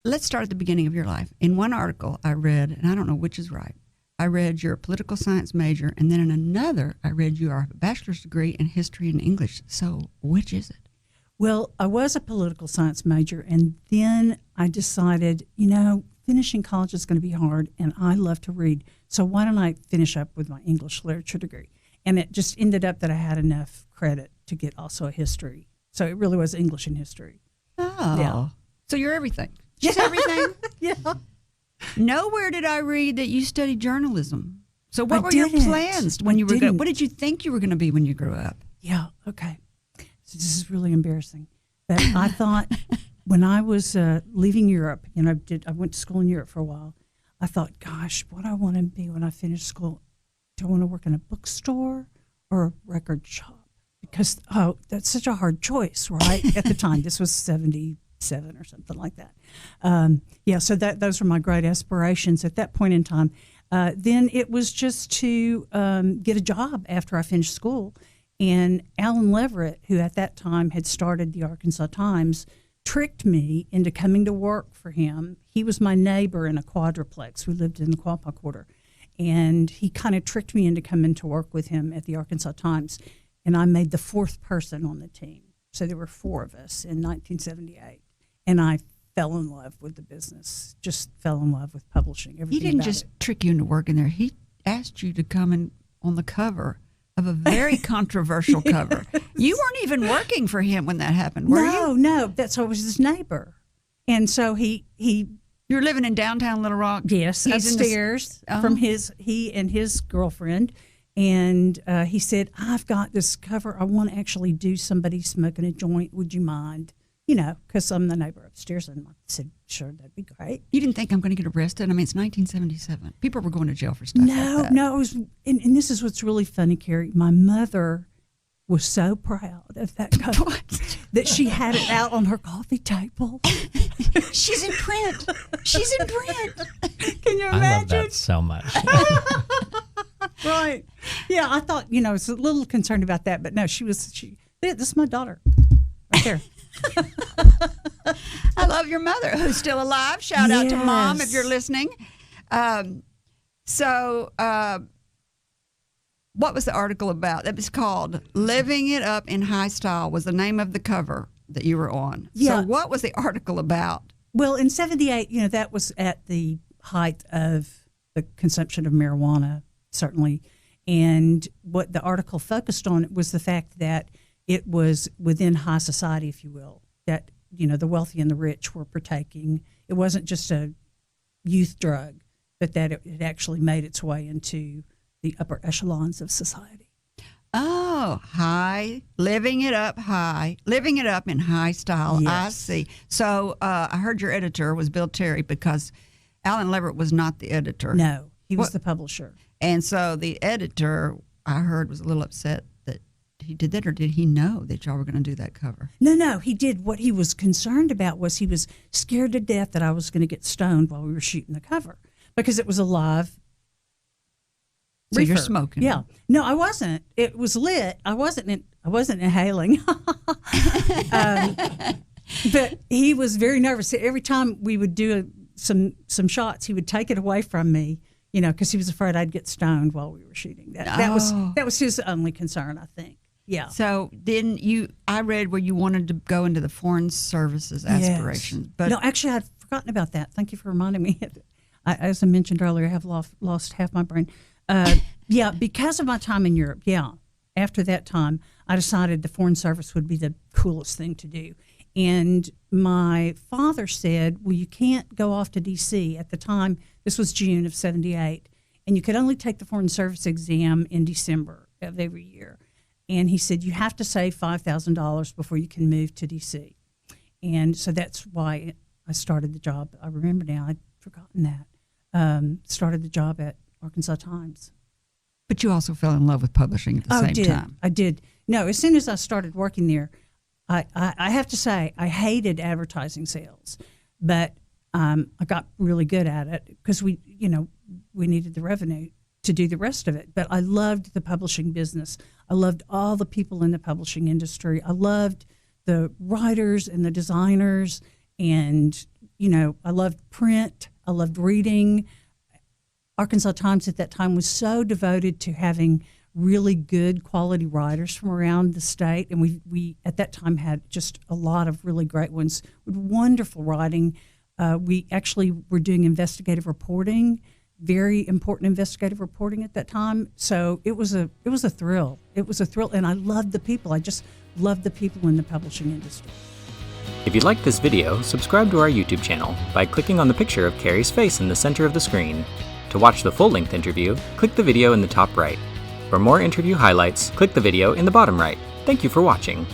let's start at the beginning of your life. In one article I read, and I don't know which is right, I read you're a political science major, and then in another I read you are a bachelor's degree in history and English. So which is it? Well, I was a political science major, and then I decided, finishing college is going to be hard, and I love to read. So why don't I finish up with my English literature degree? And it just ended up that I had enough credit to get also a history. So it really was English and history. Oh. Yeah. So you're everything. She's everything? Yeah. Nowhere did I read that you studied journalism. So what were didn't. your plans when you were didn't. What did you think you were going to be when you grew up? Yeah, okay. So this is really embarrassing. But I thought when I was leaving Europe, I went to school in Europe for a while. I thought, gosh, what do I want to be when I finish school? Do I want to work in a bookstore or a record shop? Because, that's such a hard choice, right? At the time, this was 77 or something like that. So those were my great aspirations at that point in time. Then it was just to get a job after I finished school. And Alan Leverett, who at that time had started the Arkansas Times, tricked me into coming to work for him. He was my neighbor in a quadruplex. We lived in the Quapaw Quarter. And he kind of tricked me into coming to work with him at the Arkansas Times. And I made the fourth person on the team. So there were four of us in 1978. And I fell in love with the business, just fell in love with publishing. He didn't just trick you into working there. He asked you to come in on the cover of a very controversial cover. You weren't even working for him when that happened, were you? No. I was his neighbor. And so he You're living in downtown Little Rock? Yes, He's upstairs from he and his girlfriend. And he said, I've got this cover. I want to actually do somebody smoking a joint. Would you mind? Because I'm the neighbor upstairs. And I said, sure, that'd be great. You didn't think I'm going to get arrested? I mean, it's 1977. People were going to jail for stuff like that. No. It was, and this is what's really funny, Kerry. My mother was so proud of that cover that she had it out on her coffee table. She's in print. She's in print. Can you imagine? I love that so much. Right. Yeah, I thought, I was a little concerned about that, but no, this is my daughter right there. I love your mother, who's still alive. Shout out to Mom if you're listening. What was the article about? It was called Living It Up in High Style was the name of the cover that you were on. Yeah. So what was the article about? Well, in 78, that was at the height of the consumption of marijuana, certainly. And what the article focused on was the fact that it was within high society, if you will, that, the wealthy and the rich were partaking. It wasn't just a youth drug, but that it actually made its way into the upper echelons of society. Oh, living it up in high style. Yes. I see. So I heard your editor was Bill Terry because Alan Leverett was not the editor. No, he was the publisher. And so the editor, I heard, was a little upset that he did that, or did he know that y'all were going to do that cover? No, he did. What he was concerned about was he was scared to death that I was going to get stoned while we were shooting the cover because it was a live. So you're smoking? Yeah. No, I wasn't. It was lit. I wasn't inhaling. But he was very nervous. Every time we would do some shots, he would take it away from me, because he was afraid I'd get stoned while we were shooting. That was his only concern, I think. Yeah. So then I read where you wanted to go into the Foreign Services aspirations. Yes. But no, actually, I'd forgotten about that. Thank you for reminding me. As I mentioned earlier, I have lost half my brain. Because of my time in Europe, after that time, I decided the Foreign Service would be the coolest thing to do. And my father said, well, you can't go off to D.C. At the time, this was June of 78, and you could only take the Foreign Service exam in December of every year. And he said, you have to save $5,000 before you can move to D.C. And so that's why I started the job. I remember now, I'd forgotten that. Started the job at Arkansas Times. But you also fell in love with publishing at the same time. I did. No, as soon as I started working there, I have to say I hated advertising sales, but I got really good at it because we needed the revenue to do the rest of it. But I loved the publishing business. I loved all the people in the publishing industry. I loved the writers and the designers and I loved print. I loved reading. Arkansas Times at that time was so devoted to having really good quality writers from around the state. And we at that time had just a lot of really great ones with wonderful writing. We actually were doing investigative reporting, very important investigative reporting at that time. So it was a thrill. It was a thrill, and I loved the people. I just loved the people in the publishing industry. If you liked this video, subscribe to our YouTube channel by clicking on the picture of Kerry's face in the center of the screen. To watch the full-length interview, click the video in the top right. For more interview highlights, click the video in the bottom right. Thank you for watching.